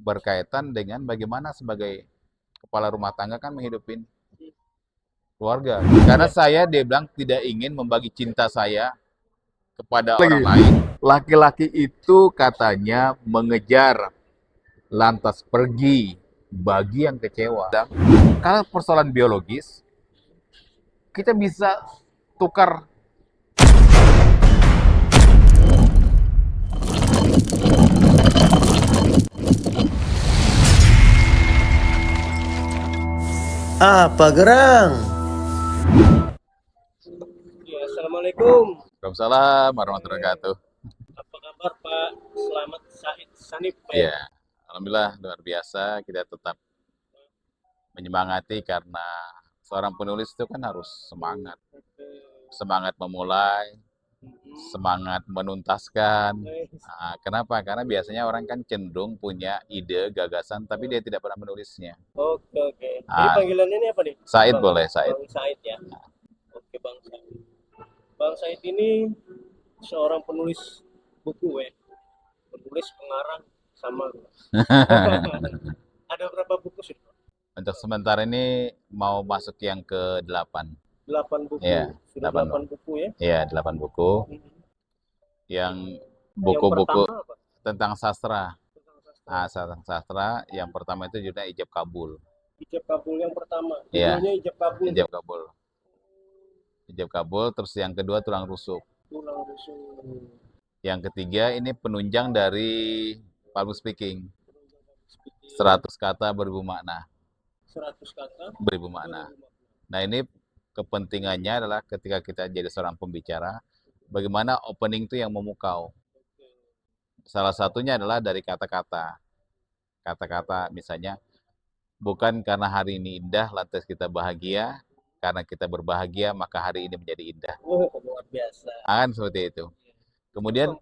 berkaitan dengan bagaimana sebagai kepala rumah tangga kan menghidupin keluarga. Karena dia bilang tidak ingin membagi cinta saya kepada orang lain. Laki-laki itu katanya mengejar, lantas pergi bagi yang kecewa. Kalau persoalan biologis, kita bisa tukar. Apa gerang? Ya, Assalamualaikum. Waalaikumsalam warahmatullahi wabarakatuh. Apa kabar Pak? Selamat Said Sanif Pak. Ya, alhamdulillah luar biasa. Kita tetap menyemangati karena seorang penulis itu kan harus semangat. Semangat memulai, semangat menuntaskan. Nah, kenapa? Karena biasanya orang kan cenderung punya ide, gagasan, tapi dia tidak pernah menulisnya. Oke. Jadi panggilannya ini apa nih? Said Bang, boleh, Said. Bang Said ya. Oke Bang Said. Bang Said ini seorang penulis buku ya. Penulis, pengarang, sama. Ada berapa buku sih? Untuk sementara ini mau masuk yang ke-8. 8 buku. Ya, Sudah 8 buku ya? Iya, 8 buku. Yang buku-buku tentang sastra. Tentang sastra. Yang pertama itu judulnya Ijab Kabul. Ijab Kabul yang pertama. Iya. Judulnya Ijab Kabul. Ijab Kabul. Ijab Kabul, terus yang kedua Tulang Rusuk. Tulang Rusuk. Yang ketiga ini penunjang dari public speaking. 100 kata beribu makna. 100 kata beribu makna. Nah, ini kepentingannya adalah ketika kita jadi seorang pembicara, bagaimana opening itu yang memukau. Salah satunya adalah dari kata-kata. Kata-kata misalnya, bukan karena hari ini indah, lantas kita bahagia. Karena kita berbahagia, maka hari ini menjadi indah. Oh, luar biasa. Kan seperti itu. Kemudian,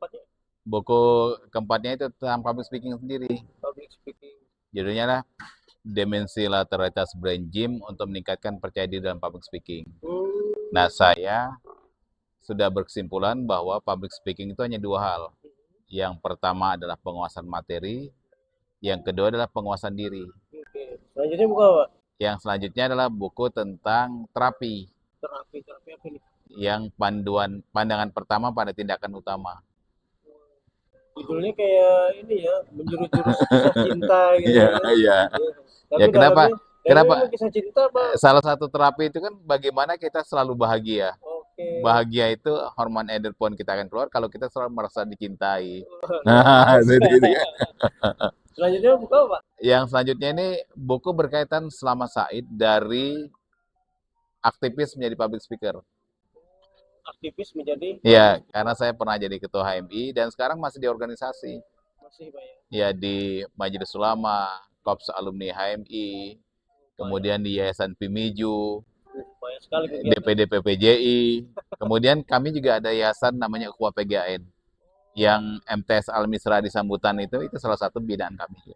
buku keempatnya itu tentang public speaking sendiri. Public speaking. Judulnya adalah Dimensi Lateralitas Brain Gym untuk meningkatkan percaya diri dalam public speaking. Nah, saya sudah berkesimpulan bahwa public speaking itu hanya 2 hal. Yang pertama adalah penguasaan materi, yang kedua adalah penguasaan diri. Oke. Selanjutnya buku apa? Yang selanjutnya adalah buku tentang terapi. Terapi apa ini? Yang pandangan pertama pada tindakan utama. Judulnya kayak ini ya, menjurus-jurus kisah cinta gitu. Iya. Tapi Ya kenapa? kisah cinta apa? Salah satu terapi itu kan bagaimana kita selalu bahagia. Oke. Bahagia itu hormon endorfin kita akan keluar kalau kita selalu merasa dicintai. Nah, gitu kan. Selanjutnya buku apa? Yang selanjutnya ini buku berkaitan selama Said dari aktivis menjadi public speaker. Aktivis menjadi? Iya, karena saya pernah jadi ketua HMI dan sekarang masih di organisasi. Masih Pak ya? Ya, di Majelis Ulama, Korps Alumni HMI, kemudian di Yayasan Pimiju, banyak sekali DPD PPJI, kemudian kami juga ada yayasan namanya Ukhuwah PGAN, yang MTS Al-Misra di Sambutan itu salah satu bidang kami.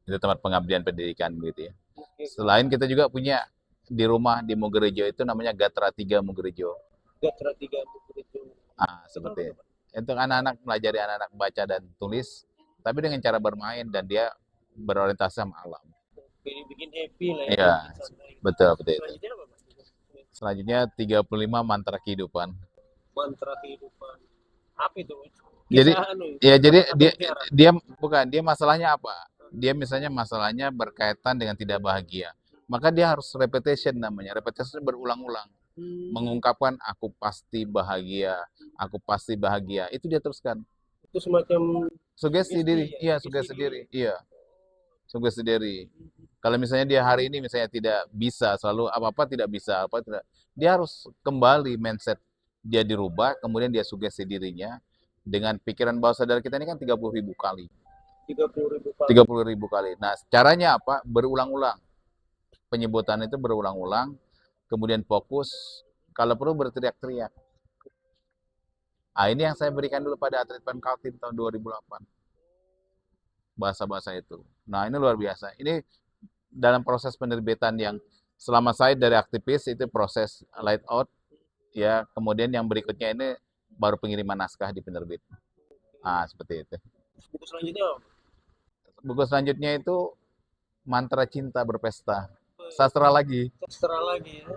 Itu tempat pengabdian pendidikan gitu ya. Selain kita juga punya di rumah di Mugerejo itu namanya Gatra 3 Mugerejo. Gatra 3 Mugerejo. Seperti itu. Untuk anak-anak melajari anak-anak baca dan tulis, tapi dengan cara bermain dan dia berorientasi sama alam. Bikin happy lah ya. Iya, betul itu. Selanjutnya apa Pak? Selanjutnya 35 mantra kehidupan. Mantra kehidupan. Apa itu? Jadi dia masalahnya apa? Dia misalnya masalahnya berkaitan dengan tidak bahagia. Maka dia harus repetition namanya. Repetition berulang-ulang. Mengungkapkan aku pasti bahagia, aku pasti bahagia. Itu dia teruskan. Itu semacam sugesti diri. Iya, sugesti diri. Iya. Sugesti diri. Kalau misalnya dia hari ini misalnya tidak bisa, selalu apa-apa tidak bisa, dia harus kembali mindset dia dirubah, kemudian dia sugesti dirinya dengan pikiran bawah sadar kita ini kan 30.000 kali. 30.000 kali. Nah, caranya apa? Berulang-ulang. Penyebutan itu berulang-ulang, kemudian fokus, kalau perlu berteriak-teriak. Ini yang saya berikan dulu pada atlet Kaltim tahun 2008. Bahasa-bahasa itu. Nah, ini luar biasa. Ini dalam proses penerbitan yang selama saya dari aktivis itu proses light out, ya, kemudian yang berikutnya ini baru pengiriman naskah di penerbit. Seperti itu. Buku selanjutnya apa? Buku selanjutnya itu Mantra Cinta Berpesta. Sastra lagi. Sastra lagi ya.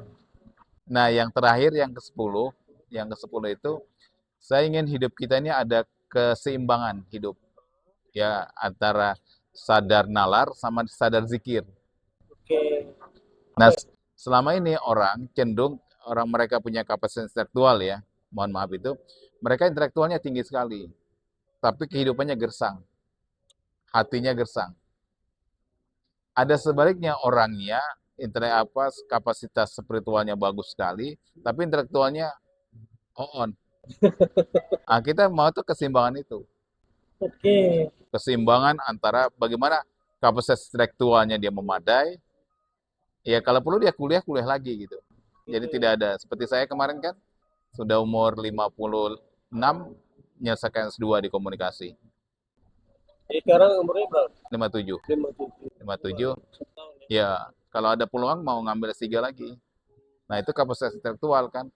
Nah, yang terakhir yang ke-10 itu saya ingin hidup kita ini ada keseimbangan hidup ya antara sadar nalar sama sadar zikir. Oke. Nah, selama ini orang mereka punya kapasitas intelektual ya, mohon maaf itu, mereka intelektualnya tinggi sekali, tapi kehidupannya gersang, hatinya gersang. Ada sebaliknya orangnya kapasitas spiritualnya bagus sekali, tapi intelektualnya on. Nah, kita mau tuh keseimbangan itu. Oke. Keseimbangan antara bagaimana kapasitas intelektualnya dia memadai, ya kalau perlu dia kuliah lagi gitu. Jadi tidak ada, seperti saya kemarin kan, sudah umur 56, menyelesaikan S2 di komunikasi. Jadi sekarang umurnya berapa? 57. 57. 57, Setahun ya. ya kalau ada peluang mau ngambil S3 lagi. Nah itu kapasitas intelektual kan.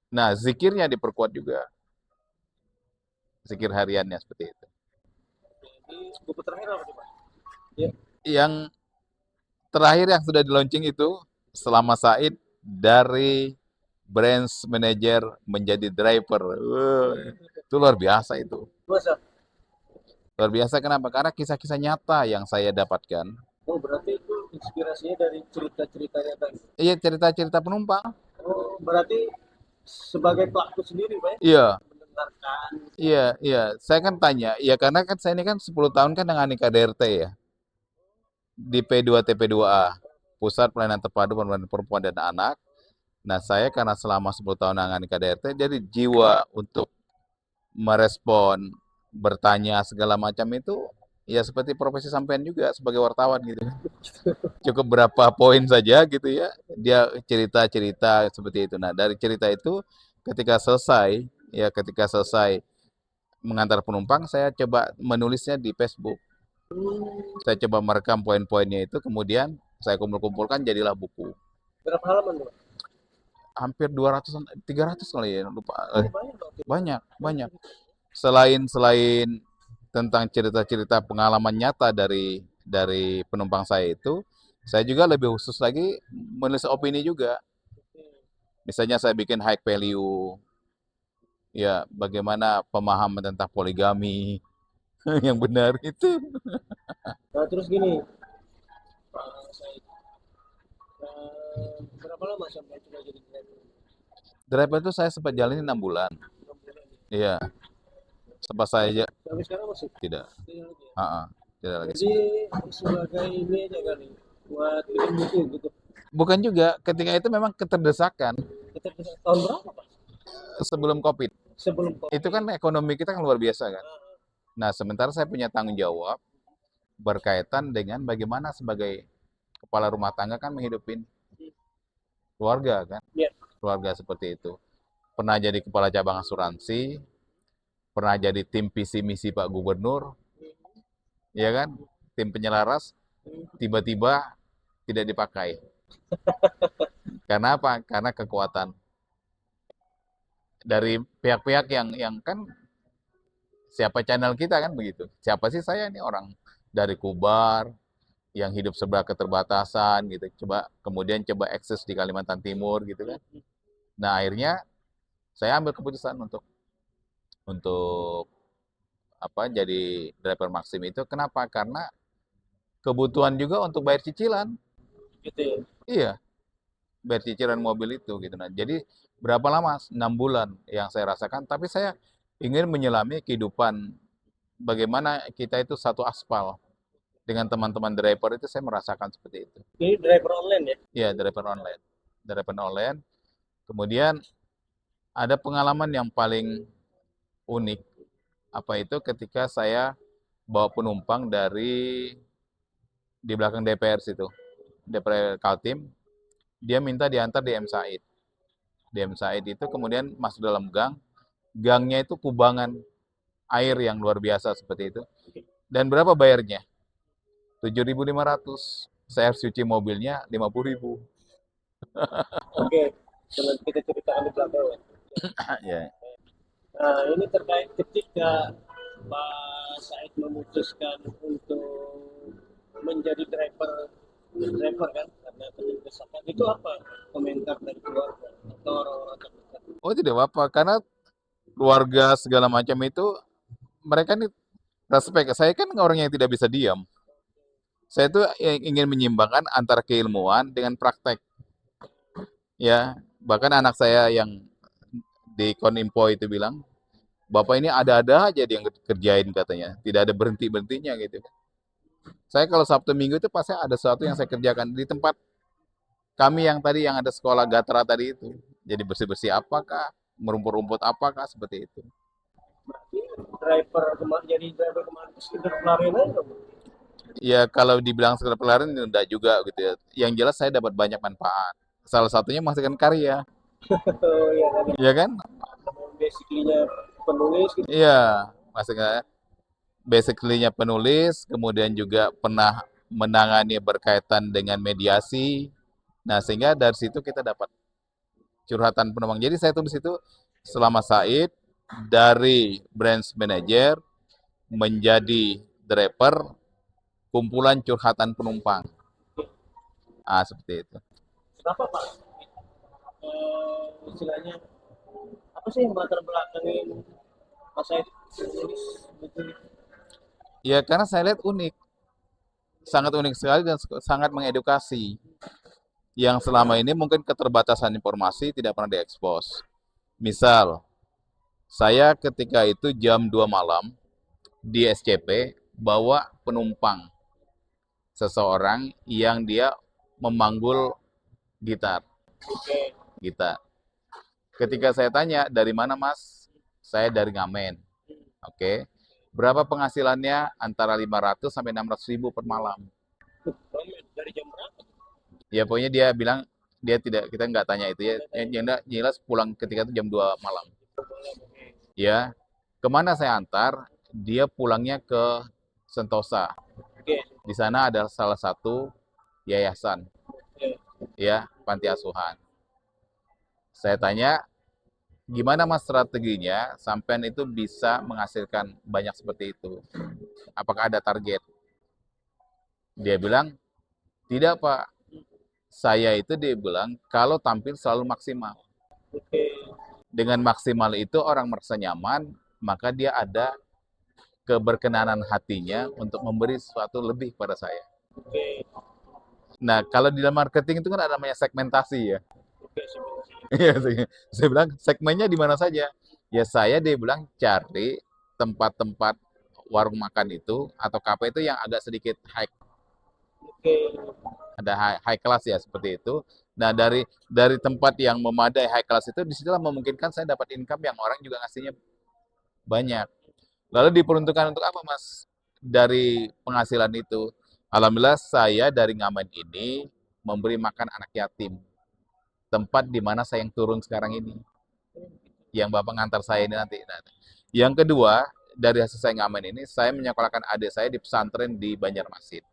Nah zikirnya diperkuat juga. Zikir hariannya seperti itu. Jadi buku terakhir apa sih Pak? Ya. Yang terakhir yang sudah di launching itu, Selama Said dari branch manager menjadi driver. Itu luar biasa itu. Masa? Luar biasa kenapa? Karena kisah-kisah nyata yang saya dapatkan. Oh berarti itu inspirasinya dari cerita-ceritanya tadi. Iya, cerita-cerita penumpang. Oh berarti sebagai pelaku sendiri Pak ya? Iya, Mendengarkan. iya. Saya kan tanya, ya karena kan saya ini kan 10 tahun kan dengan KDRT ya. Di P2TP2A, Pusat Pelayanan Terpadu Perempuan dan Anak. Nah, saya karena selama 10 tahun dengan KDRT, jadi jiwa untuk merespon, bertanya segala macam itu ya seperti profesi sampean juga sebagai wartawan gitu. Cukup berapa poin saja gitu ya, dia cerita-cerita seperti itu. Nah, dari cerita itu ketika selesai mengantar penumpang, saya coba menulisnya di Facebook. Saya coba merekam poin-poinnya itu, kemudian saya kumpul-kumpulkan jadilah buku. Berapa halaman Pak? Hampir 200, 300 kali ya, lupa. Banyak dong. Banyak. Selain tentang cerita-cerita pengalaman nyata dari penumpang saya itu, saya juga lebih khusus lagi menulis opini juga. Misalnya saya bikin high value, ya bagaimana pemahaman tentang poligami yang benar itu. Nah terus gini, Pak Said, berapa lama sampai coba jadi driver? Driver itu saya sempat jalanin 6 bulan. 6 bulan ya. Iya, sempat saya Sampai sekarang masih tidak. tidak lagi ya. Tidak lagi. Jadi sebagai ini aja kali buat bikin buku gitu. Bukan juga, ketika itu memang keterdesakan Kita bisa tahun berapa Pak? sebelum Covid. Sebelum Itu kan ekonomi kita kan luar biasa kan. Nah, sementara saya punya tanggung jawab berkaitan dengan bagaimana sebagai kepala rumah tangga kan menghidupi keluarga kan. ya. Keluarga seperti itu. Pernah jadi kepala cabang asuransi, pernah jadi tim visi misi Pak Gubernur, ya kan? Tim penyelaras, tiba-tiba tidak dipakai. Karena apa? Karena kekuatan dari pihak-pihak yang kan siapa channel kita kan begitu. Siapa sih saya ini orang dari Kubar yang hidup sebelah keterbatasan gitu. Kemudian coba akses di Kalimantan Timur gitu kan. Nah, akhirnya saya ambil keputusan untuk apa jadi driver Maxim itu. Kenapa? Karena kebutuhan juga untuk bayar cicilan. Gitu ya. Iya, bayar cicilan mobil itu gitu. Nah, jadi berapa lama? 6 bulan yang saya rasakan, tapi saya ingin menyelami kehidupan bagaimana kita itu satu aspal. Dengan teman-teman driver itu saya merasakan seperti itu. Ini driver online ya? Iya, driver online. Driver online. Kemudian ada pengalaman yang paling unik. Apa itu ketika saya bawa penumpang dari di belakang DPR situ. DPR Kaltim, dia minta diantar di M Said. Di M Said itu kemudian masuk dalam gang. Gangnya itu kubangan air yang luar biasa seperti itu. Dan berapa bayarnya? 7.500. Saya harus cuci mobilnya 50.000. Oke, coba kita ceritakan di belakang ya. Ya. Nah, ini terkait ketika Pak Said memutuskan untuk menjadi driver kan karena pendesakan itu apa komentar dari keluarga atau orang-orang terdekat? Oh tidak apa-apa, karena keluarga segala macam itu mereka nih respect. Saya kan orang yang tidak bisa diam. Saya tuh ingin menyimbangkan antara keilmuan dengan praktek. Ya, bahkan anak saya yang di Konimpo itu bilang, Bapak ini ada-ada aja dia yang kerjain katanya. Tidak ada berhenti-berhentinya gitu. Saya kalau Sabtu Minggu itu pasti ada sesuatu yang saya kerjakan di tempat kami yang tadi yang ada sekolah Gatra tadi itu. Jadi bersih-bersih apakah, merumput-rumput apakah, seperti itu. Jadi driver kemarin itu sekedar pelarian aja dong. Ya kalau dibilang sekedar pelarian enggak juga gitu ya. Yang jelas saya dapat banyak manfaat. Salah satunya menghasilkan karya, Ya kan ya kan? basically-nya penulis gitu. Iya, menghasilkan basically-nya penulis, kemudian juga pernah menangani berkaitan dengan mediasi. Nah, sehingga dari situ kita dapat curhatan penumpang. Jadi saya tulis itu selama Said dari branch manager menjadi driver kumpulan curhatan penumpang. Ah, seperti itu. Kenapa Pak? Istilahnya apa sih yang latar belakangin Pak Said menulis buku itu? Ya karena saya lihat unik, sangat unik sekali dan sangat mengedukasi. Yang selama ini mungkin keterbatasan informasi tidak pernah diekspos. Misal, saya ketika itu jam 2 malam di SCP bawa penumpang seseorang yang dia memanggul gitar. Oke. Gitar. Ketika saya tanya, dari mana mas? Saya dari Ngamen. Oke. Berapa penghasilannya? Antara 500 sampai 600 ribu per malam. Dari jam berapa? Ya pokoknya dia bilang, dia tidak, kita nggak tanya itu ya. Yang jelas pulang ketika itu jam 2 malam. Ya. Kemana saya antar? Dia pulangnya ke Sentosa. Oke. Di sana ada salah satu yayasan, Oke. ya, panti asuhan. Saya tanya, gimana mas strateginya sampean itu bisa menghasilkan banyak seperti itu? Apakah ada target? Dia bilang, tidak pak. Saya itu dia bilang, kalau tampil selalu maksimal. Oke. Dengan maksimal itu orang merasa nyaman, maka dia ada keberkenanan hatinya untuk memberi sesuatu lebih pada saya. Oke. Nah, kalau di dalam marketing itu kan ada namanya segmentasi ya. Oke. Iya, saya bilang segmennya di mana saja. Ya saya dia bilang cari tempat-tempat warung makan itu atau kafe itu yang agak sedikit high, Oke. ada high class ya seperti itu. Nah dari tempat yang memadai high class itu disitulah memungkinkan saya dapat income yang orang juga ngasihnya banyak. Lalu diperuntukkan untuk apa mas? Dari penghasilan itu, alhamdulillah saya dari Ngamen ini memberi makan anak yatim. Tempat di mana saya yang turun sekarang ini. Yang Bapak ngantar saya ini nanti. Nah, yang kedua, dari hasil saya ngamen ini, saya menyekolahkan adik saya di pesantren di Banjarmasin.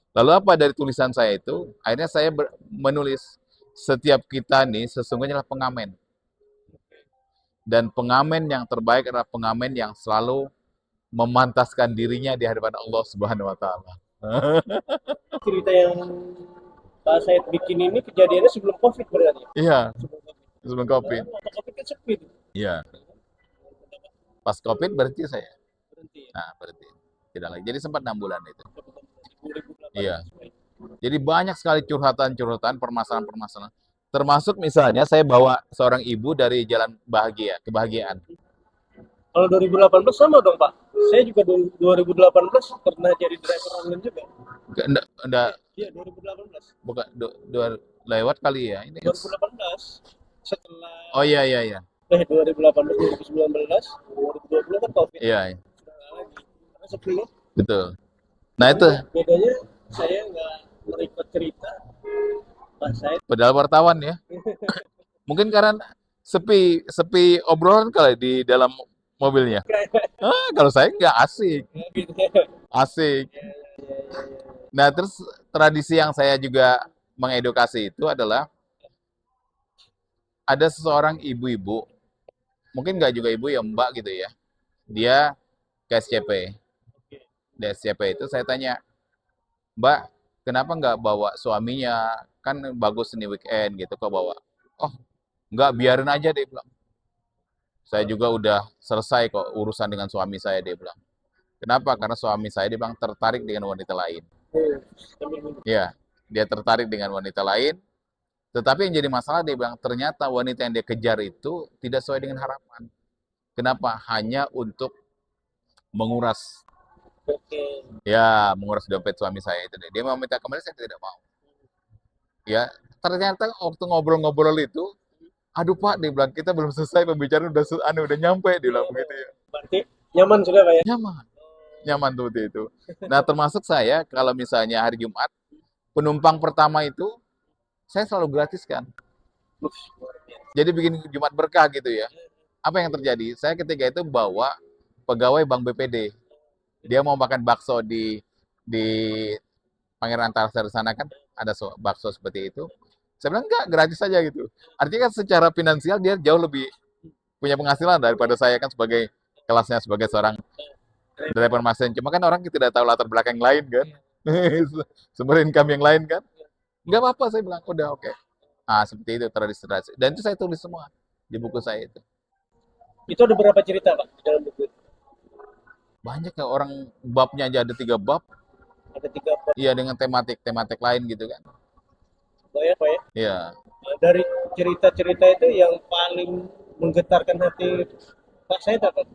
Lalu apa dari tulisan saya itu? Akhirnya saya menulis, setiap kita nih sesungguhnya adalah pengamen. Dan pengamen yang terbaik adalah pengamen yang selalu memantaskan dirinya di hadapan Allah Subhanahu wa taala. Cerita yang Pak Said bikin ini kejadiannya sebelum Covid berarti. Iya, Sebelum Covid. sebelum Covid. Waktu Covid kan sepi tuh. Iya, pas Covid berhenti saya. Berhenti ya. Nah, berhenti. Tidak lagi. Jadi sempat 6 bulan itu. 2018. Iya. Jadi banyak sekali curhatan-curhatan, permasalahan-permasalahan. Termasuk misalnya saya bawa seorang ibu dari jalan bahagia, kebahagiaan. Kalau 2018 sama dong Pak. Saya juga 2018 pernah jadi driver online juga. Enggak, Iya 2018. bukan, lewat kali ya. Ini 2018 setelah oh iya, iya, iya. 2018 2019 2020 kan Covid. Iya, Sudah nggak lagi. Karena sepi ya. betul. Nah itu, Bedanya saya nggak meliput cerita Pak Said. padahal wartawan ya. Mungkin karena sepi obrolan kali di dalam mobilnya. Kalau saya nggak asik, Gitu. asik. Nah terus tradisi yang saya juga mengedukasi itu adalah ada seseorang ibu-ibu, mungkin nggak juga ibu ya mbak gitu ya. Dia ke SCP. Oke. Di SCP itu saya tanya, Mbak, kenapa nggak bawa suaminya? Kan bagus ini weekend gitu, kok bawa? Oh, nggak, biarin aja, dia bilang. Saya juga udah selesai kok urusan dengan suami saya, dia bilang. Kenapa? Karena suami saya, dia bilang, tertarik dengan wanita lain. Oh, sambil minum. Ya, dia tertarik dengan wanita lain, tetapi yang jadi masalah, dia bilang, ternyata wanita yang dia kejar itu tidak sesuai dengan harapan. Kenapa? Hanya untuk menguras, Oke. ya, menguras dompet suami saya itu deh. Dia mau minta kembali, saya tidak mau. Ya, ternyata waktu ngobrol-ngobrol itu, aduh Pak, dia bilang, kita belum selesai pembicaraan, udah nyampe, dia bilang begitu ya. Berarti nyaman sudah Pak ya? Nyaman, nyaman tuh waktu itu. Nah, termasuk saya, kalau misalnya hari Jumat, penumpang pertama itu, saya selalu gratiskan. Luar biasa. Jadi bikin Jumat berkah gitu ya. Apa yang terjadi? Saya ketika itu bawa pegawai Bank BPD. Dia mau makan bakso di Pangeran Antasari sana kan ada bakso seperti itu. Saya bilang enggak, gratis saja gitu. Artinya kan secara finansial dia jauh lebih punya penghasilan daripada saya kan sebagai kelasnya sebagai seorang driver mesin. Cuma kan orang tidak tahu latar belakang yang lain kan. Sumber income yang lain kan. Enggak apa-apa, saya bilang, udah oke. Ah, seperti itu tradisi-tradisi. Dan itu saya tulis semua di buku saya itu. Itu ada berapa cerita Pak di dalam buku itu? Banyak ya, orang babnya aja ada 3 bab. Ada 3 bab. Iya, dengan tematik lain gitu kan. Banyak Pak ya? Iya. Nah, dari cerita-cerita itu yang paling menggetarkan hati Pak saya apa?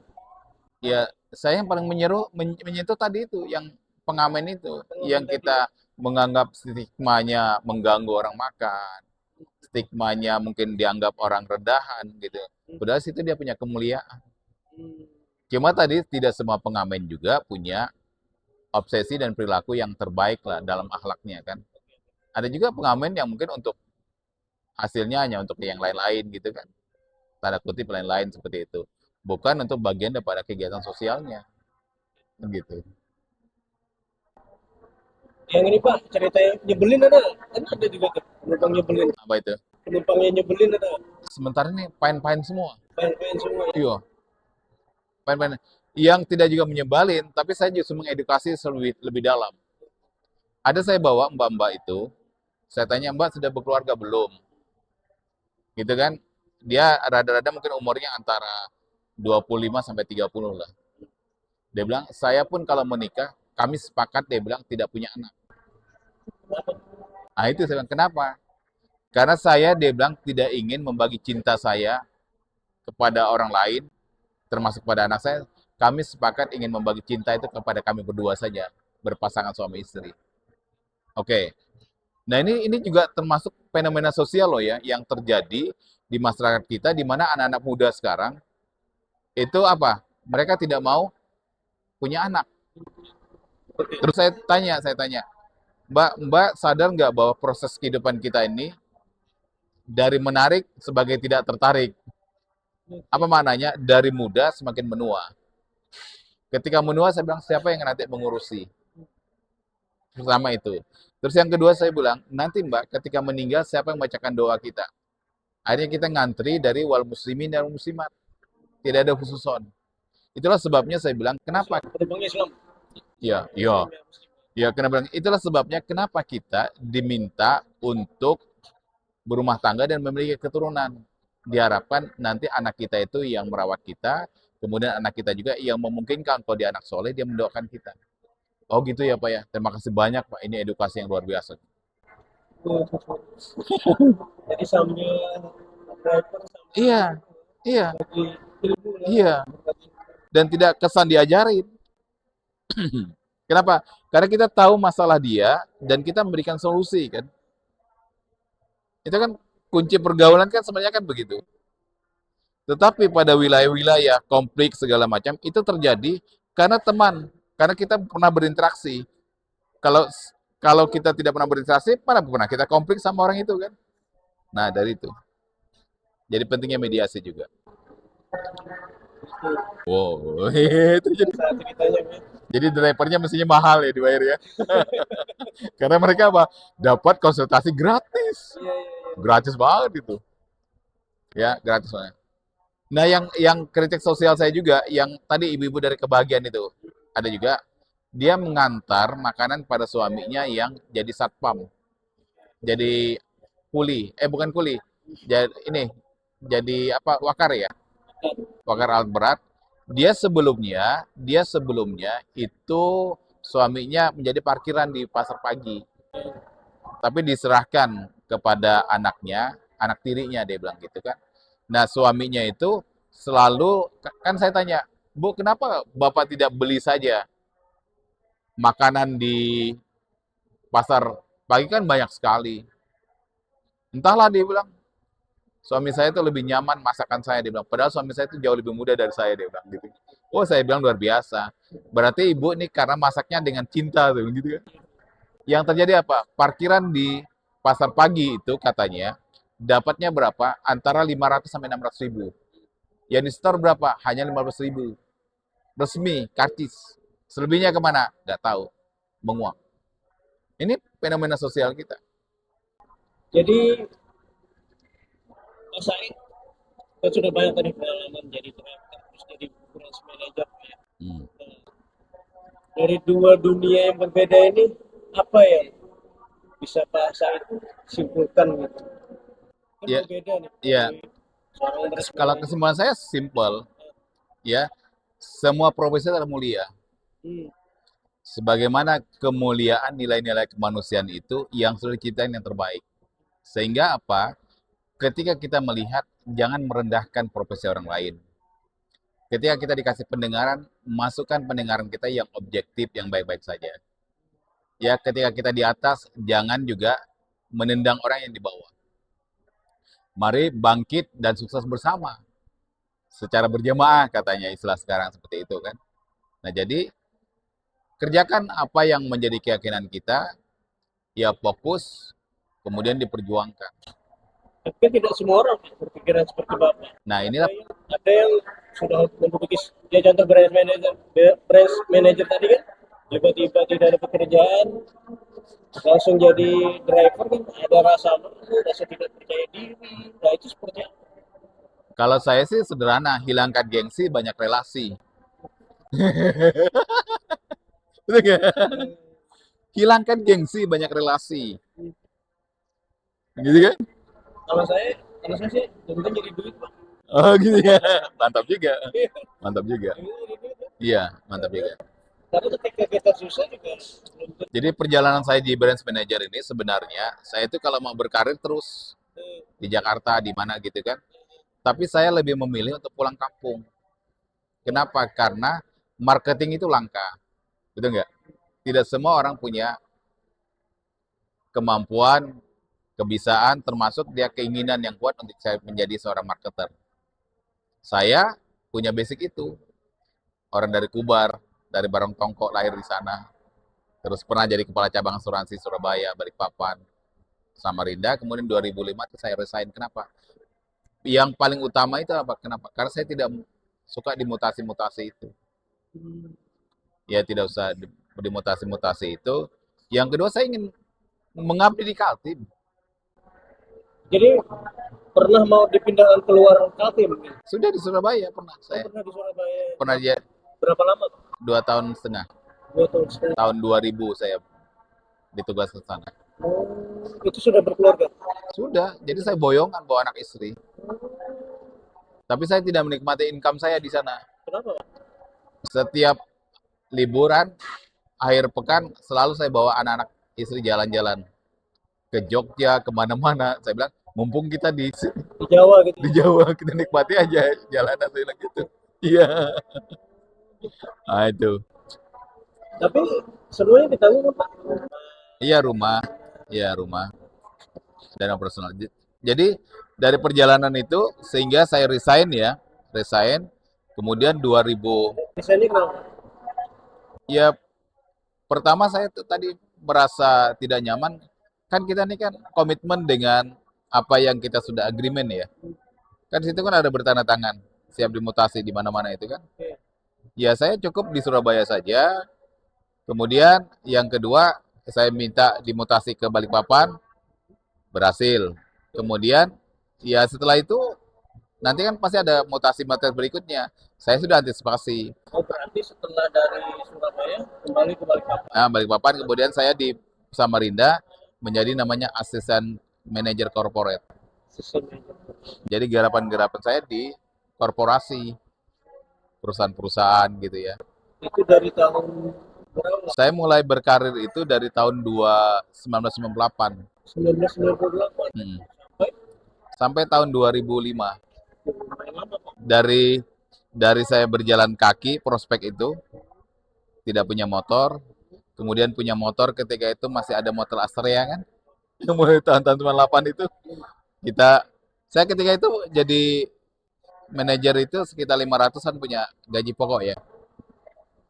Ya, saya yang paling menyentuh tadi itu, yang pengamen itu, yang kita menganggap stigmanya mengganggu orang makan, stigmanya mungkin dianggap orang rendahan gitu. Padahal situ dia punya kemuliaan. Hmm. Cuma tadi tidak semua pengamen juga punya obsesi dan perilaku yang terbaik lah dalam akhlaknya kan. Ada juga pengamen yang mungkin untuk hasilnya hanya untuk yang lain-lain gitu kan. Tanda kutip lain-lain seperti itu. Bukan untuk bagian daripada kegiatan sosialnya. Gitu. Yang ini Pak, cerita yang nyebelin ada? Kan ada juga tuh, penumpang nyebelin. Apa itu? Penumpang yang nyebelin ada? Sementara ini pain-pain semua. Main-main semua ya? Iya, pain-pain. Yang tidak juga menyebalin, tapi saya justru mengedukasi lebih dalam. Ada saya bawa mbak-mbak itu, saya tanya, Mbak sudah berkeluarga belum? Gitu kan. Dia rada-rada mungkin umurnya antara 25 sampai 30 lah. Dia bilang, saya pun kalau menikah, kami sepakat, dia bilang, tidak punya anak. Nah itu saya bilang, kenapa? Karena saya, dia bilang, tidak ingin membagi cinta saya kepada orang lain, termasuk pada anak saya. Kami sepakat ingin membagi cinta itu kepada kami berdua saja, berpasangan suami istri. Oke. Nah ini juga termasuk fenomena sosial loh ya, yang terjadi di masyarakat kita, di mana anak-anak muda sekarang itu apa? Mereka tidak mau punya anak. Terus saya tanya, Mbak sadar nggak bahwa proses kehidupan kita ini dari menarik sebagai tidak tertarik? Apa maknanya? Dari muda semakin menua. Ketika menua, saya bilang, siapa yang nanti mengurusi? Pertama itu. Terus yang kedua saya bilang, nanti Mbak, ketika meninggal, siapa yang membacakan doa kita? Akhirnya kita ngantri dari wal muslimin dan muslimat. Tidak ada khususon. Itulah sebabnya saya bilang, kenapa? Penumpang Islam. Ya, iya. Ya, kenapa? Itulah sebabnya kenapa kita diminta untuk berumah tangga dan memiliki keturunan. Diharapkan nanti anak kita itu yang merawat kita, kemudian anak kita juga yang memungkinkan kalau dia anak soleh, dia mendoakan kita. Oh gitu ya Pak ya. Terima kasih banyak Pak. Ini edukasi yang luar biasa. Jadi sambil driver sambil Iya, iya, bagi ilmu lah. iya. Dan tidak kesan diajarin. Kenapa? Karena kita tahu masalah dia dan kita memberikan solusi kan. Itu kan kunci pergaulan kan sebenarnya kan begitu. Tetapi pada wilayah-wilayah konflik segala macam itu terjadi karena teman, karena kita pernah berinteraksi. Kalau kalau kita tidak pernah berinteraksi, mana pernah kita konflik sama orang itu kan? Nah, dari itu. Jadi pentingnya mediasi juga. Wow, itu Saat ceritanya jadi drivernya mestinya mahal ya dibayar ya. Karena mereka apa? Dapat konsultasi gratis. iya. Gratis banget itu. Ya, gratis banget. Nah, yang kritik sosial saya juga, yang tadi ibu-ibu dari kebahagiaan itu, ada juga dia mengantar makanan pada suaminya yang jadi satpam, jadi kuli, bukan kuli, jadi ini, jadi apa, wakar ya, wakar alat berat. Dia sebelumnya itu suaminya menjadi parkiran di pasar pagi, tapi diserahkan kepada anaknya, anak tirinya dia bilang gitu kan. Nah, suaminya itu selalu, kan saya tanya, Bu, kenapa Bapak tidak beli saja makanan di pasar pagi, kan banyak sekali. Entahlah, dia bilang, suami saya itu lebih nyaman masakan saya, dia bilang. Padahal suami saya itu jauh lebih muda dari saya, dia bilang gitu. Oh, saya bilang luar biasa. Berarti ibu ini karena masaknya dengan cinta, dia bilang gitu kan. Yang terjadi apa? Parkiran di pasar pagi itu katanya dapatnya berapa? Antara 500 sampai 600 ribu. Yang di store berapa? Hanya 15 ribu. Resmi, karcis. Selebihnya kemana? Nggak tahu. Menguap. Ini fenomena sosial kita. Jadi Mas Said kan sudah banyak tadi pengalaman jadi driver, terus jadi branch manager. Ya. Hmm. Nah, dari dua dunia yang berbeda ini, apa yang bisa Pak Said simpulkan gitu? Kan Ya, berbeda nih ya. dari seorang branch Kalau manager. kesimpulan saya simple, ya. Semua profesi adalah mulia. Hmm. Sebagaimana kemuliaan nilai-nilai kemanusiaan itu yang sudah diciptain yang terbaik. Sehingga apa? Ketika kita melihat, jangan merendahkan profesi orang lain. Ketika kita dikasih pendengaran, masukkan pendengaran kita yang objektif, yang baik-baik saja. Ya, ketika kita di atas, jangan juga menendang orang yang di bawah. Mari bangkit dan sukses bersama. Secara berjamaah katanya istilah sekarang seperti itu kan. Nah, jadi kerjakan apa yang menjadi keyakinan kita, ya fokus, kemudian diperjuangkan. Tapi kan tidak semua orang berpikiran seperti Bapak. Nah, Ada inilah yang, ada yang sudah menduduki, ya contoh branch manager tadi kan, tiba-tiba tidak ada pekerjaan, langsung jadi driver kan, ada rasa malu, rasa tidak percaya diri. Nah itu seperti apa? kalau saya sih sederhana, hilangkan gengsi, banyak relasi. Betul nggak? Hilangkan gengsi, banyak relasi. Gitu kan? Kalau saya, kalau saya sih, yang penting jadi duit Pak. Oh gitu ya. Mantap juga. Iya, Mantap juga. yang penting jadi duit Pak. Iya, mantap juga. Karena ketika kita susah juga belum tentu. Jadi perjalanan saya di branch manager ini sebenarnya, saya itu kalau mau berkarir terus di Jakarta, di mana gitu kan. Tapi saya lebih memilih untuk pulang kampung. Kenapa? Karena marketing itu langka. Betul nggak? Tidak semua orang punya kemampuan, kebisaan, termasuk dia keinginan yang kuat untuk saya menjadi seorang marketer. Saya punya basic itu. Orang dari Kubar, dari Barong Tongkok, lahir di sana. Terus pernah jadi kepala cabang asuransi Surabaya, Balikpapan, Samarinda. Kemudian 2005 itu saya resign. Kenapa? Yang paling utama itu apa? Kenapa? Karena saya tidak suka dimutasi-mutasi itu. Ya tidak usah dimutasi-mutasi itu. Yang kedua, saya ingin mengabdi di Kaltim. Jadi pernah mau dipindahkan keluar Kaltim mungkin. Sudah di Surabaya pernah Saya saya. pernah di Surabaya. Pernah dia Berapa lama? 2 tahun setengah. 2 tahun setengah. Tahun 2000 saya ditugas ke sana. Oh, itu sudah berkeluarga. Sudah, jadi saya boyongan bawa anak istri. Tapi saya tidak menikmati income saya di sana. Kenapa? Setiap liburan, akhir pekan, selalu saya bawa anak-anak istri jalan-jalan. Ke Jogja, kemana-mana. Saya bilang, mumpung kita di Di Jawa gitu. di Jawa, kita nikmati aja jalanan, saya bilang gitu. Iya. Nah, itu. Tapi semuanya ditanggung kan, Pak. Iya, rumah. Iya, rumah. Dana operasional. Jadi, dari perjalanan itu, sehingga saya resign ya. Resign. Kemudian 2000, Desainnya kenapa? ya pertama saya tuh tadi merasa tidak nyaman. Kan kita ini kan komitmen dengan apa yang kita sudah agreement ya. Kan situ kan ada bertanda tangan. Siap dimutasi di mana-mana itu kan. Oke. Ya saya cukup di Surabaya saja. Kemudian yang kedua, saya minta dimutasi ke Balikpapan, berhasil. Kemudian ya setelah itu nanti kan pasti ada mutasi-mutasi berikutnya. Saya sudah antisipasi. Oh berarti setelah dari Surabaya kembali ke Balikpapan. Nah, Balikpapan kemudian saya di Samarinda menjadi namanya asisten manajer corporate. Sistem manajer. Jadi garapan-garapan saya di korporasi, perusahaan-perusahaan gitu ya. Itu dari tahun berapa? Saya mulai berkarir itu dari tahun 1998. 1998 Hmm. sampai Sampai tahun 2005. lumayan lama Pak. Dari saya berjalan kaki prospek itu tidak punya motor, kemudian punya motor ketika itu masih ada motor Astrea kan, yang mulai tahun-tahun 98 itu saya ketika itu jadi manajer itu sekitar 500-an punya gaji pokok ya.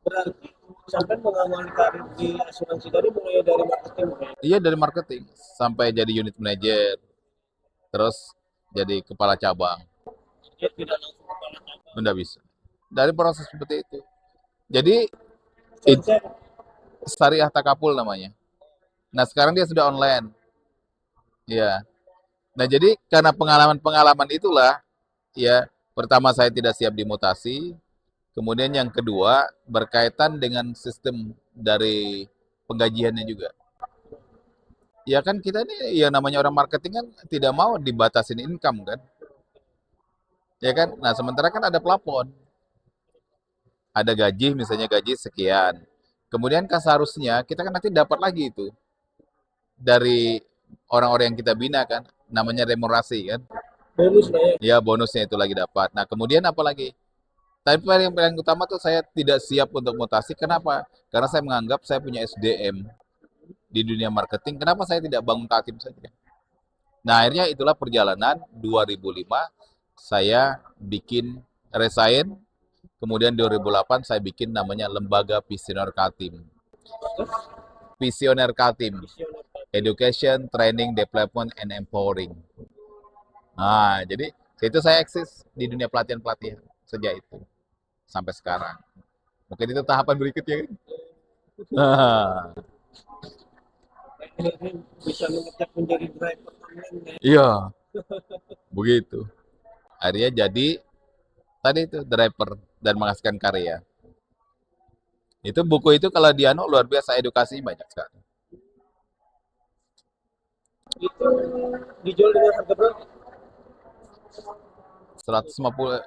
Berarti sampai mengawali karir di asuransi tadi mulai dari marketing Pak. Iya dari marketing sampai jadi unit manager, terus jadi kepala cabang, Dia tidak langsung kepala cabang. udah bisa. Dari proses seperti itu. Jadi Saya Syariah Takapul namanya. Nah sekarang dia sudah online. Ya. Nah jadi karena pengalaman-pengalaman itulah, ya pertama saya tidak siap dimutasi, kemudian yang kedua berkaitan dengan sistem dari penggajiannya juga. Ya kan kita nih, ya namanya orang marketing kan tidak mau dibatasin income kan, ya kan. Nah sementara kan ada plafon, ada gaji misalnya gaji sekian. Kemudian kan seharusnya kita kan nanti dapat lagi itu dari orang-orang yang kita bina kan, namanya remunerasi kan. bonus lah ya. Ya bonusnya itu lagi dapat. Nah kemudian apa lagi? Tapi paling utama tuh saya tidak siap untuk mutasi. Kenapa? Karena saya menganggap saya punya SDM di dunia marketing. Kenapa saya tidak bangun Kaltim saja? Nah akhirnya itulah perjalanan 2005 saya bikin resign. Kemudian 2008 saya bikin namanya Lembaga Visioner Kaltim. Visioner Kaltim. Visioner Pak. Education, Training, Development, and Empowering. Nah, jadi itu saya eksis di dunia pelatihan-pelatihan sejak itu sampai sekarang. Mungkin itu tahapan berikutnya kan? Nah, Akhirnya bisa mengecat menjadi driver online ya. iya, begitu. Akhirnya jadi tadi itu driver dan menghasilkan karya. Itu buku itu kalau di anu luar biasa edukasi banyak sekali. Itu dijual dengan harga berapa? 150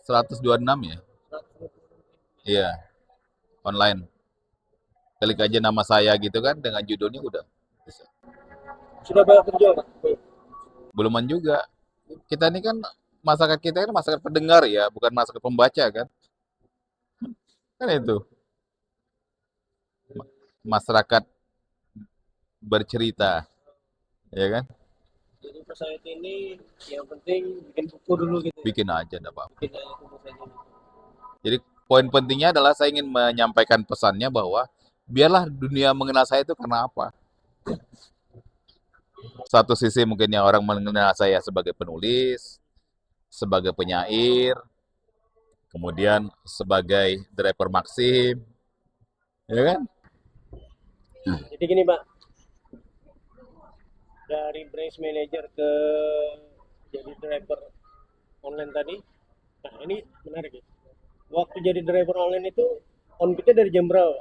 126 ya. Iya, online. Klik aja nama saya gitu kan dengan judulnya udah bisa. Sudah banyak terjual Pak? Beluman juga. Kita ini kan masyarakat kita kan masyarakat pendengar ya, bukan masyarakat pembaca kan. Kan itu. Masyarakat bercerita, ya kan? Jadi pas saat ini yang penting bikin buku dulu gitu. Bikin aja enggak apa-apa. Bikin aja buku saja. Jadi poin pentingnya adalah saya ingin menyampaikan pesannya bahwa biarlah dunia mengenal saya itu karena apa. Satu sisi mungkin yang orang mengenal saya sebagai penulis, sebagai penyair, kemudian sebagai driver Maxim, ya kan? Jadi gini Pak, dari branch manager ke jadi driver online tadi, nah ini menarik ya. Waktu jadi driver online itu on peak-nya dari jam berapa?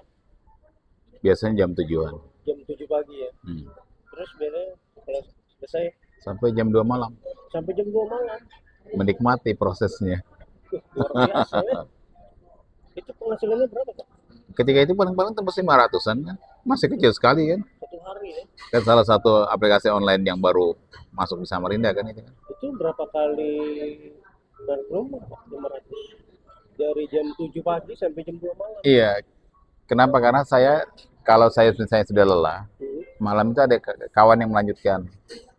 Biasanya jam 7-an. Jam 7 pagi ya. Hmm. Terus biasanya kalau selesai Sampai jam 2 malam. sampai jam 2 malam. Menikmati prosesnya. Luar biasa ya. Itu penghasilannya berapa Pak? Ketika itu paling-paling tembus 500-an kan. Masih kecil sekali kan. Satu hari ya. Kan salah satu aplikasi online yang baru masuk di Samarinda kan itu kan. Itu berapa kali balik rumah Pak? 500. Dari jam 7 pagi sampai jam 2 malam. Iya. Kenapa? Karena kalau saya misalnya sudah lelah, malam itu ada kawan yang melanjutkan.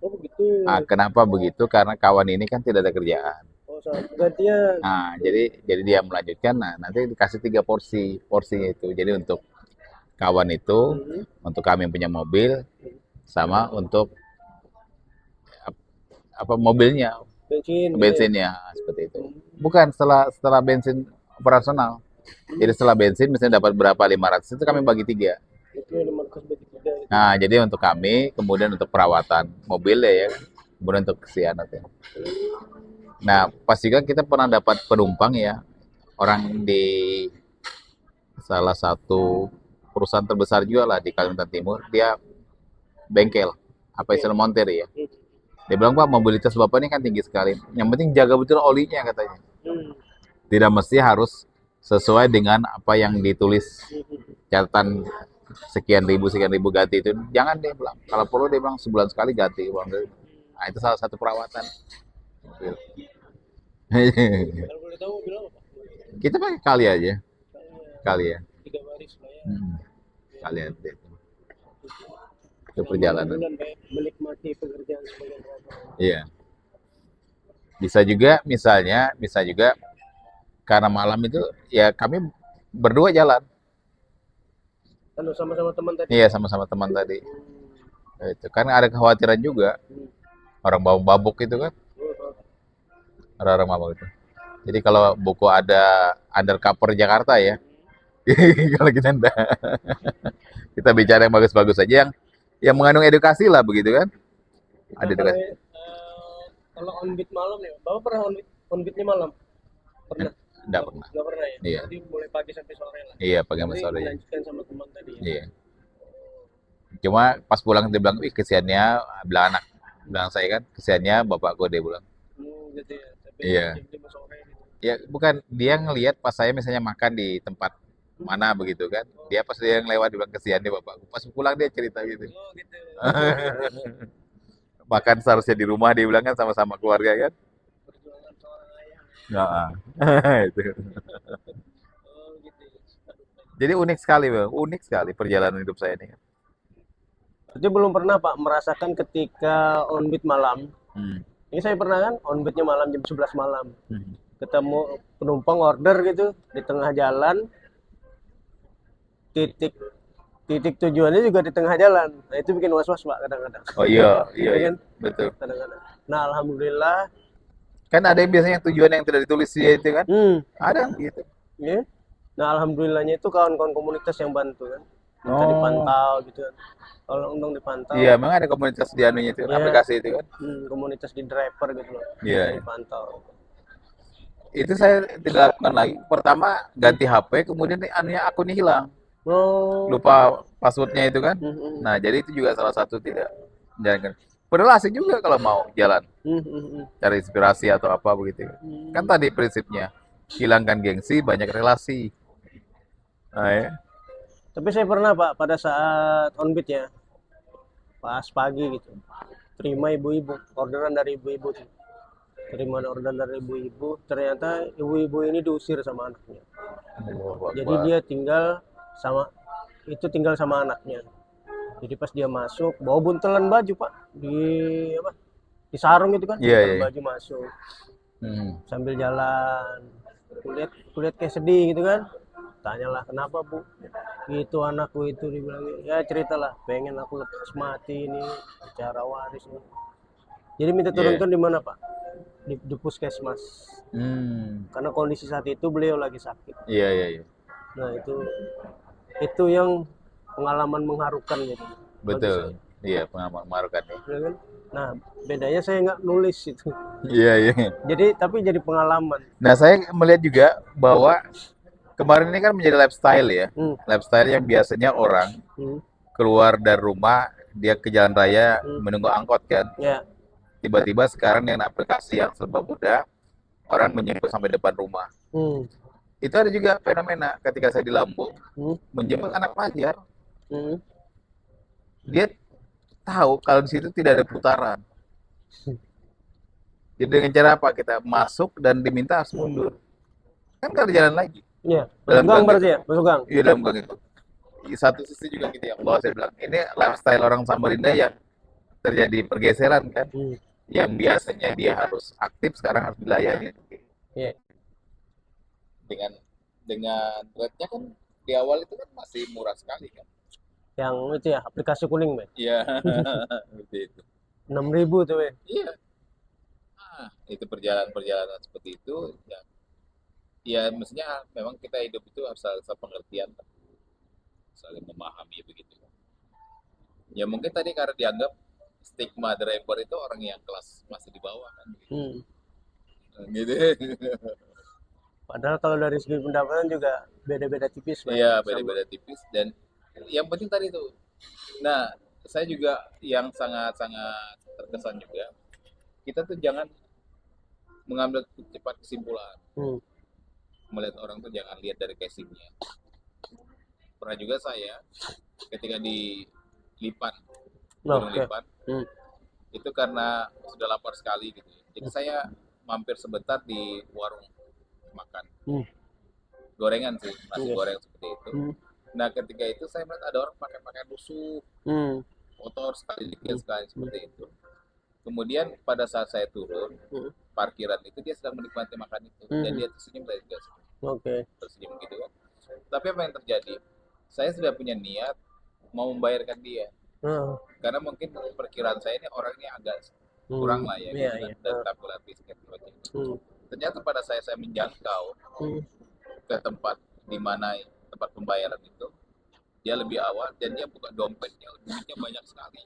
Oh begitu. Nah, kenapa begitu? Karena kawan ini kan tidak ada kerjaan. Oh sama gantian. Nah, jadi dia melanjutkan. Nah, nanti dikasih 3 porsinya itu. Jadi untuk kawan itu, untuk kami yang punya mobil, sama untuk apa mobilnya, bensinnya seperti itu. Bukan setelah bensin operasional. Jadi setelah bensin misalnya dapat berapa 500 itu kami bagi 3. Itu 500 bagi 3. Nah, jadi untuk kami, kemudian untuk perawatan mobil ya, kemudian untuk kesian. Nah, pas juga kita pernah dapat penumpang ya, orang di salah satu perusahaan terbesar juga lah di Kalimantan Timur. Dia bengkel, apa Oke. istilah montir ya. Dia bilang, Pak, mobilitas Bapak ini kan tinggi sekali. Yang penting jaga betul olinya katanya. Hmm. Tidak mesti harus sesuai dengan apa yang ditulis catatan sekian ribu ganti itu. Jangan dia bilang. Kalau perlu dia bilang sebulan sekali ganti uang. Nah, itu salah satu perawatan. Kalau boleh tahu bilang apa? Kita pakai kali aja, kali ya. 3 baris lah ya. Kali aja. Itu Selama perjalanan. bulan kayak menikmati pekerjaan sebagai driver. Iya. Bisa juga karena malam itu ya kami berdua jalan. Kan sama-sama teman tadi. Iya, sama-sama teman tadi. Itu kan ada kekhawatiran juga orang mabuk itu kan, orang mabuk itu. Jadi kalau buku ada undercover Jakarta ya, kalau kita enggak, kita bicara yang bagus-bagus aja yang mengandung edukasi lah begitu kan. Nah, Ada kalau edukasi. kalau on beat malam ya, Bapak pernah on beatnya malam? Pernah? Enggak pernah. Nggak pernah ya? Iya. Jadi mulai pagi sampai sore lah. Iya, pagi sama Nanti sore. dilanjutkan sama teman tadi ya. Iya. Cuma pas pulang dia bilang, ih kesiannya, bilang saya kan, kesiannya bapakku dia bilang. Gitu ya. Sampai Iya. jam 5 sore gitu. Ya bukan, dia ngelihat pas saya misalnya makan di tempat mana begitu kan. Dia pas dia yang lewat dia bilang kesiannya bapakku. Pas pulang dia cerita gitu. Oh gitu. Makan seharusnya di rumah dia bilang kan sama-sama keluarga kan. Perjuangan seorang ayah. Nah, itu. Oh gitu. Jadi unik sekali, Bang. Unik sekali perjalanan hidup saya ini. Jadi belum pernah Pak merasakan ketika on beat malam. Hmm. Ini saya pernah kan on beatnya malam jam 11 malam. Hmm. Ketemu penumpang order gitu di tengah jalan. Titik tujuannya juga di tengah jalan. Nah itu bikin was-was Pak kadang-kadang. Oh iya, iya, Iya iya. kan? Betul. Kadang-kadang. Nah alhamdulillah. Kan ada yang biasanya tujuan yang tidak ditulis dia itu kan. Ada gitu. Ya. Nah alhamdulillahnya itu kawan-kawan komunitas yang bantu kan. Minta Oh. dipantau gitu kan. Kalau undang dipantau. Iya, memang ada komunitas di anunya itu, Iya. aplikasi itu kan. Komunitas di driver gitu loh. Iya, Minta iya. dipantau. Itu saya tidak lakukan lagi. Pertama ganti HP, kemudian anunya akunnya hilang. Oh. Lupa passwordnya itu kan. Nah, jadi itu juga salah satu tidak menjalankan. Padahal asik juga kalau mau jalan, cari inspirasi atau apa begitu. Kan tadi prinsipnya, hilangkan gengsi, banyak relasi. Nah, ya. Tapi saya pernah Pak pada saat on beat ya, pas pagi gitu, terima ibu-ibu, orderan dari ibu-ibu tuh. Terima orderan dari ibu-ibu, ternyata ibu-ibu ini diusir sama anaknya. Jadi dia tinggal sama anaknya. Jadi pas dia masuk, bawa buntelan baju Pak, di sarung itu kan, Iya, buntelan iya. baju masuk, sambil jalan, kulihat kayak sedih gitu kan. Tanyalah kenapa Bu, itu anakku itu dibilang, ya ceritalah, pengen aku lepas mati ini, bicara waris ini. Jadi minta turunkan di mana Pak? Di puskesmas. Karena kondisi saat itu beliau lagi sakit. Iya, iya, iya. Nah itu yang pengalaman mengharukan gitu. Betul. Iya, pengalaman memarukan ya. Ya kan? Nah bedanya saya nggak nulis itu. Iya, iya. Tapi jadi pengalaman. Nah, saya melihat juga bahwa kemarin ini kan menjadi lifestyle ya. Lifestyle yang biasanya orang keluar dari rumah, dia ke jalan raya menunggu angkot kan. Ya. Tiba-tiba sekarang dengan aplikasi yang serba mudah, orang menjemput sampai depan rumah. Itu ada juga fenomena ketika saya di Lampung, menjemput anak pelajar. Dia tahu kalau di situ tidak ada putaran. Jadi dengan cara apa? Kita masuk dan diminta harus mundur. Kan kalau jalan lagi. Iya, Dalam masuk gang gang berarti ya? Masuk gang. Iya, dalam gang itu. Di satu sisi juga gitu ya, bahwa saya bilang, ini lifestyle orang Samarinda yang terjadi pergeseran kan. Yang biasanya dia harus aktif, sekarang harus dilayani. Iya. Dengan rate-nya kan di awal itu kan masih murah sekali kan. Yang itu ya, aplikasi kuning, Be. Iya, seperti itu. 6.000 tuh, Be. Iya. Itu perjalanan seperti itu ya mestinya memang kita hidup itu harus saling pengertian, saling memahami begitu. Ya mungkin tadi karena dianggap stigma driver itu orang yang kelas masih di bawah kan. gitu. Padahal kalau dari segi pendapatan juga beda-beda tipis, Pak. Iya, Sama. beda-beda tipis dan yang penting tadi tuh. Nah, saya juga yang sangat-sangat terkesan juga, kita tuh jangan mengambil cepat kesimpulan. Hmm. Melihat orang tuh jangan lihat dari casingnya. Pernah juga saya ketika di Lipan, Gunung Oke. Lipan, Hmm. itu karena sudah lapar sekali gitu. Jadi saya mampir sebentar di warung makan. Hmm. Gorengan sih, nasi Iya. goreng seperti itu. Hmm. Nah, ketika itu saya melihat ada orang pakai pakaian lusuh, Hmm. kotor sekali, dikit sekali Hmm. seperti itu. Kemudian pada saat saya turun Hmm. parkiran itu dia sedang menikmati makan itu dan Hmm. dia tersenyum dari gas, Oke. tersenyum gitu kan. Tapi apa yang terjadi? Saya sudah punya niat mau membayarkan dia Hmm. karena mungkin perkiraan saya ini orangnya agak kurang lah ya, Iya, gitu kan, iya. dan kalkulatif dan sebagainya. Hmm. Ternyata pada saya menjangkau Hmm. ke tempat di mana tempat pembayaran itu, dia lebih awal dan dia buka dompetnya, duitnya banyak sekali,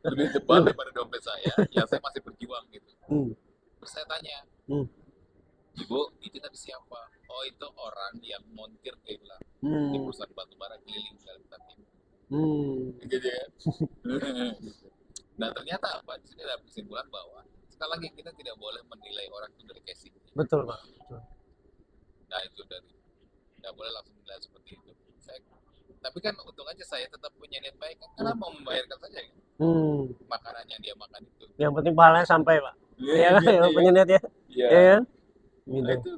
lebih tebal daripada dompet saya, yang saya masih berjuang gitu. Hmm. Terus saya tanya, Hmm. Ibu, itu tadi siapa? Oh, itu orang yang montir, dia bilang, di Hmm. perusahaan batubara keliling Kalimantan Timur. Hmm. Gitu ya. Nah, ternyata apa? Di sini ada kesimpulan bahwa sekali lagi kita tidak boleh menilai orang itu dari casing. Betul, Pak. Betul. Nah, itu dari tidak boleh langsung menilai seperti itu. Tapi kan untung aja saya tetap punya niat baik kan, karena mau membayarkan saja kan, Hmm. makanannya dia makan itu. Yang penting pahalanya sampai, Pak. Iya kan? Iya, Yang punya niat ya. Iya. Iya kan? Nah, Gitu. itu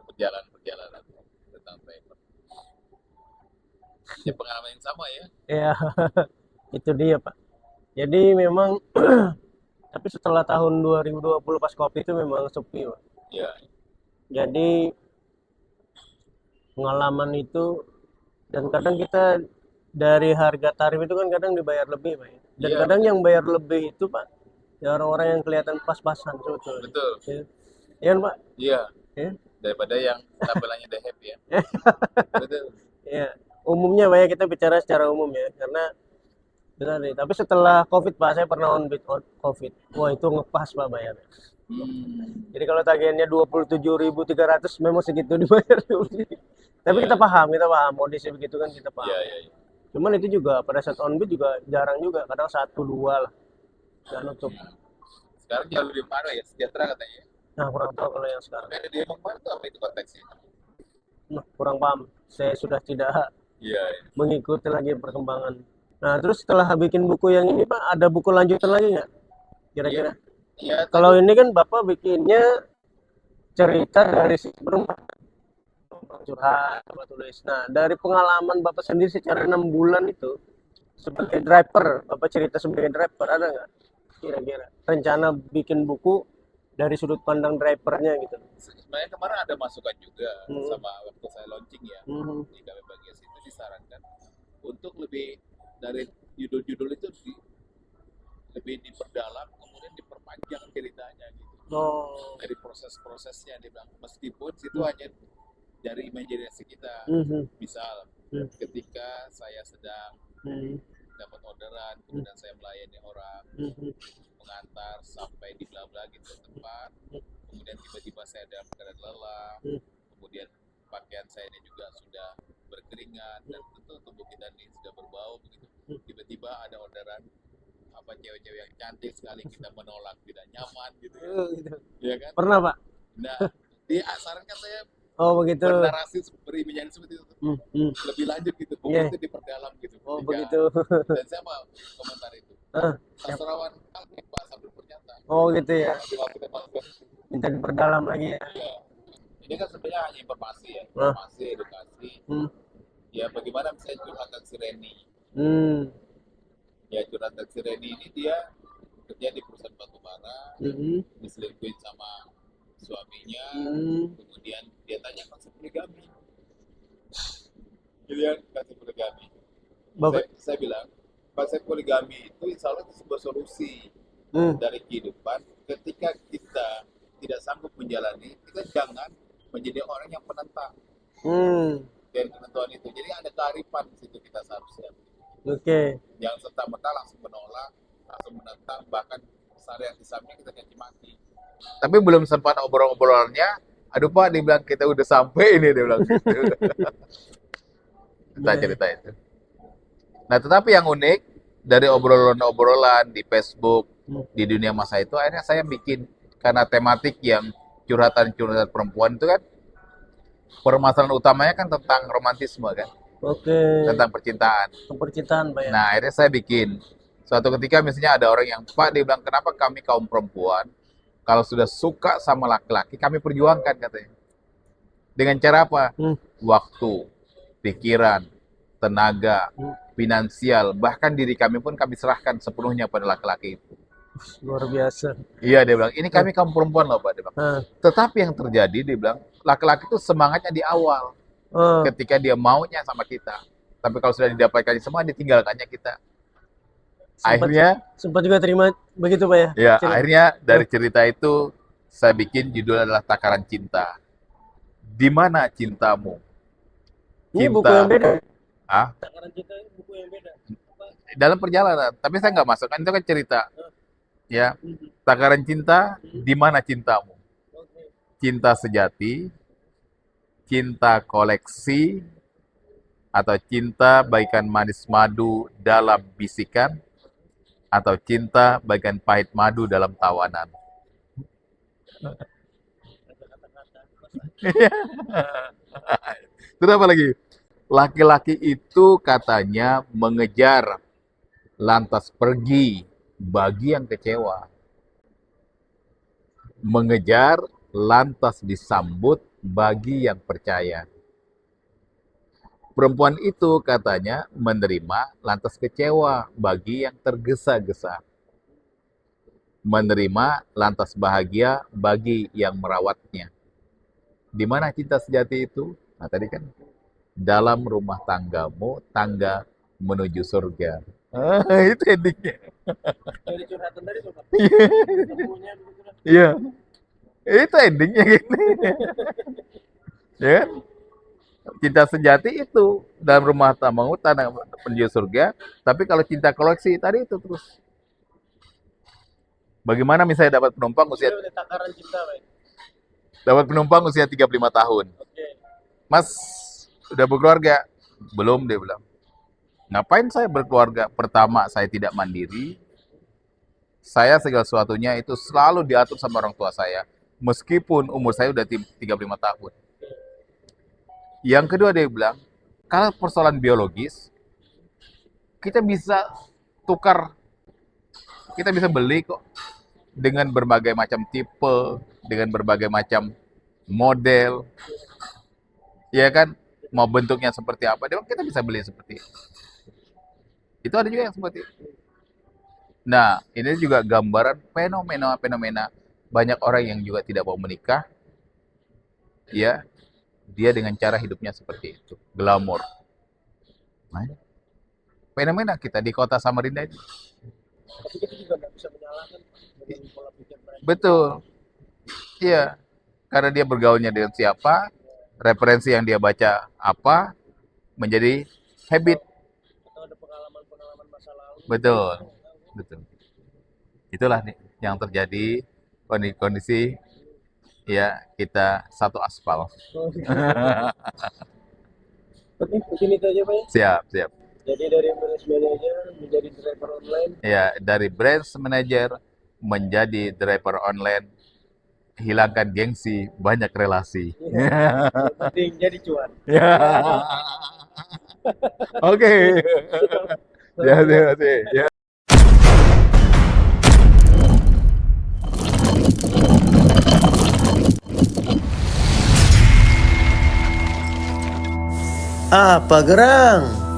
perjalanan tentang driver. Ya pengalaman yang sama ya. Iya. Itu dia, Pak. Jadi memang tapi setelah tahun 2020 pas Covid itu memang sepi, Pak. Ya, Jadi pengalaman itu dan kadang kita dari harga tarif itu kan kadang dibayar lebih, Pak. Dan Iya, kadang betul. yang bayar lebih itu, Pak, ya orang-orang yang kelihatan pas-pasan sebetulnya. betul. Ya. Iya kan, Pak? Iya, Ya. daripada yang tampilannya The Happy ya. Betul. Ya. Umumnya, Pak, ya kita bicara secara umum ya, karena benar nih. Tapi setelah Covid, Pak, saya pernah on bid on Covid. Wah, itu ngepas, Pak, bayarnya. Jadi kalau tagihannya 27.300 memang segitu dibayar. Tapi Iya. kita paham kondisi begitu kan kita paham. Iya, iya, iya. Cuman itu juga pada saat on bid juga jarang juga, kadang 1 2 lah. Nggak nutup. Sekarang jauh lebih parah ya, sejahtera katanya. Nah, kurang tahu kalau yang sekarang. Tapi dia emang itu apa itu konteksnya? Nah, kurang paham. Saya sudah tidak Iya, iya. mengikuti lagi perkembangan. Nah, terus setelah bikin buku yang ini, Pak, ada buku lanjutan lagi nggak? Kira-kira? Iya, Kalau ini kan Bapak bikinnya cerita dari sebelum curhat, Bapak tulis. Nah, dari pengalaman Bapak sendiri secara 6 bulan itu sebagai driver, Bapak cerita sebagai driver, ada nggak kira-kira rencana bikin buku dari sudut pandang drivernya gitu? sebenarnya kemarin ada masukan juga Hmm. sama waktu saya launching ya Hmm. di KP Bagias itu disarankan untuk lebih dari judul-judul itu lebih diperdalam kemudian diperpanjang ceritanya gitu. Oh. Dari proses-prosesnya dia bilang meskipun situ hanya dari imajinasi kita. Mhm. Misal Hmm. ketika saya sedang Hmm. dapat orderan kemudian saya melayani orang Mhm. mengantar sampai di bla bla gitu tempat, kemudian tiba-tiba saya dalam keadaan lelah, Hmm. kemudian pakaian saya ini juga sudah berkeringat dan tentu tubuh kita ini sudah berbau begitu, tiba-tiba ada orderan apa cewek-cewek yang cantik sekali kita menolak tidak nyaman gitu ya, Gitu. ya kan? Pernah, Pak? Nah disarankan saya Oh, begitu. bernarasi berimajinasi seperti itu Hmm. Hmm. lebih lanjut gitu, buku Iya. itu diperdalam gitu. Oh, Ketika- begitu. Dan saya mau komentar itu. Ah, Sastrawan kami Pak sambil bernyata. oh, gitu ya. Kita masuk. Minta diperdalam lagi ya. Ya. Ini kan sebenarnya hanya informasi ya, Ah. informasi, edukasi. Hmm. Ya bagaimana misalnya curhatan si Reni. Hmm. Ya curhatan si Reni ini dia kerja di perusahaan batubara, Mhm. diselingkuhin sama suaminya, Hmm. kemudian dia tanya konsep poligami. Pilihan konsep poligami. Bapak. Saya bilang konsep poligami itu insya Allah itu sebuah solusi Hmm. dari kehidupan. Ketika kita tidak sanggup menjalani, kita jangan menjadi orang yang penentang Hmm. dari penentuan itu. Jadi ada kearifan di situ kita seharusnya. Oke. Jangan serta-merta langsung menolak, langsung menentang, bahkan Ada yang di samping kita caci maki. Tapi belum sempat obrol-obrolannya, aduh Pak, dia bilang kita udah sampai ini, dia bilang gitu. Kita cerita itu. Nah, tetapi yang unik dari obrolan-obrolan di Facebook, di dunia masa itu, akhirnya saya bikin, karena tematik yang curhatan-curhatan perempuan itu kan, permasalahan utamanya kan tentang romantisme kan, Oke. tentang percintaan. Percintaan, Pak ya. Nah, akhirnya saya bikin. Suatu ketika misalnya ada orang yang, Pak, dia bilang, kenapa kami kaum perempuan, kalau sudah suka sama laki-laki, kami perjuangkan katanya. Dengan cara apa? Waktu, pikiran, tenaga, finansial, bahkan diri kami pun kami serahkan sepenuhnya pada laki-laki itu. Luar biasa. Iya, dia bilang, ini kami kaum perempuan loh Pak, dia bilang. Hah. Tetapi yang terjadi, dia bilang, laki-laki itu semangatnya di awal, Oh, ketika dia maunya sama kita. Tapi kalau sudah didapatkan semua, ditinggalkannya kita. Akhirnya, sempat juga terima begitu, Pak ya? ya, Cerita. akhirnya dari cerita itu saya bikin judul adalah Takaran Cinta. Di mana cintamu? Ini buku yang beda. Ah, Takaran Cinta ini buku yang beda. dalam perjalanan, tapi saya nggak masukkan, itu kan cerita. Ya, Takaran Cinta, di mana cintamu? Cinta sejati, cinta koleksi, atau cinta bagaikan manis madu dalam bisikan, atau cinta bagaikan pahit madu dalam tawanan. Terus apa lagi? Laki-laki itu katanya mengejar, lantas pergi bagi yang kecewa. Mengejar, lantas disambut bagi yang percaya. Perempuan itu katanya menerima, lantas kecewa bagi yang tergesa-gesa. Menerima, lantas bahagia bagi yang merawatnya. Di mana cinta sejati itu? Nah, tadi kan dalam rumah tanggamu, tangga menuju surga. Itu endingnya. Dari curhatan tadi tuh, Pak. Iya. Itu endingnya gitu. Ya kan? Cinta sejati itu dalam rumah tanggamu, tangga menuju surga. Tapi kalau cinta koleksi tadi itu terus. Bagaimana misalnya dapat penumpang usia Takaran Cinta, Pak. dapat penumpang usia 35 tahun. Oke. Mas, udah berkeluarga? Belum, dia bilang. Ngapain saya berkeluarga? Pertama, saya tidak mandiri. Saya segala sesuatunya itu selalu diatur sama orang tua saya. Meskipun umur saya udah 35 tahun. Yang kedua dia bilang, kalau persoalan biologis, kita bisa tukar. Kita bisa beli kok. Dengan berbagai macam tipe, dengan berbagai macam model. Ya kan? Mau bentuknya seperti apa, dia bilang, kita bisa beli seperti itu. Itu ada juga yang seperti itu. Nah, ini juga gambaran fenomena banyak orang yang juga tidak mau menikah. Ya, dia dengan cara hidupnya seperti itu, glamor. Nah, fenomena kita di kota Samarinda ini. Tapi kita juga nggak bisa menyalahkan dengan pola pikir mereka. Betul. Iya, karena dia bergaulnya dengan siapa, referensi yang dia baca apa, menjadi habit. Atau ada pengalaman-pengalaman masa lalu. Betul. Itulah nih yang terjadi kondisi ya kita satu aspal. Oke, mungkin itu aja, Pak ya. Siap. Jadi dari branch manager menjadi driver online. Ya, dari branch manager menjadi driver online, hilangkan gengsi, banyak relasi. Yang penting jadi cuan. Ya. Oke. Ya, terima kasih. Ya. Apa gerang?